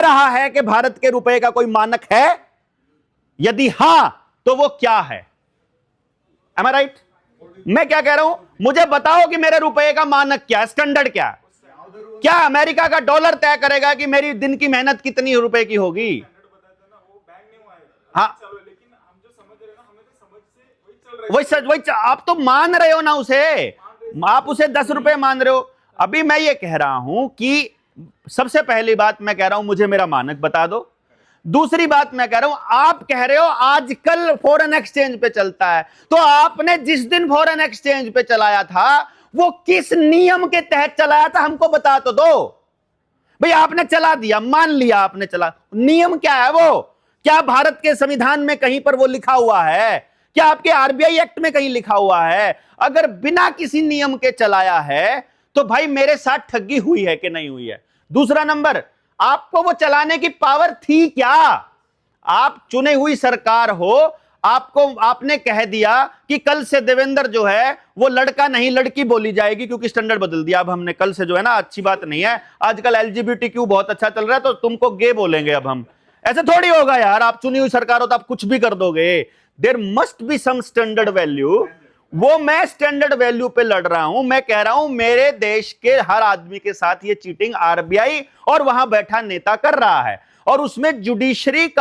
रहा है कि भारत के रुपए का कोई मानक है? यदि हां तो वो क्या है? एम आई राइट? मैं क्या कह रहा हूं, मुझे बताओ कि मेरे रुपए का मानक क्या है, स्टैंडर्ड क्या है? क्या अमेरिका का डॉलर तय करेगा कि मेरी दिन की मेहनत कितनी रुपए की होगी? हाँ, वही आप तो मान रहे हो ना उसे, आप उसे 10 रुपए मान रहे हो। अभी मैं ये कह रहा हूं कि सबसे पहली बात मैं कह रहा हूं मुझे मेरा मानक बता दो। दूसरी बात मैं कह रहा हूं, आप कह रहे हो आजकल फॉरेन एक्सचेंज पे चलता है, तो आपने जिस दिन फॉरेन एक्सचेंज पे चलाया था वो किस नियम के तहत चलाया था, हमको बता तो दो भाई। आपने चला दिया, मान लिया आपने चला, नियम क्या है वो? क्या भारत के संविधान में कहीं पर वो लिखा हुआ है? क्या आपके आरबीआई एक्ट में कहीं लिखा हुआ है? अगर बिना किसी नियम के चलाया है तो भाई मेरे साथ ठगी हुई है कि नहीं हुई है? दूसरा नंबर, आपको वो चलाने की पावर थी क्या? आप चुने हुई सरकार हो, आपको आपने कह दिया कि कल से देवेंद्र जो है वो लड़का नहीं लड़की बोली जाएगी क्योंकि स्टैंडर्ड बदल दिया। अब हमने कल से जो है ना, अच्छी बात नहीं है, आजकल एलजीबीटीक्यू बहुत अच्छा चल रहा है तो तुमको गे बोलेंगे अब हम। ऐसे थोड़ी होगा यार, आप चुनी हुई सरकार हो तो आप कुछ भी कर दोगे। There must be some standard value. वो मैं स्टैंडर्ड वैल्यू पे लड़ रहा हूं। मैं कह रहा हूं मेरे देश के हर आदमी के साथ ये चीटिंग आरबीआई और वहां बैठा नेता कर रहा है, और उसमें जुडिशरी का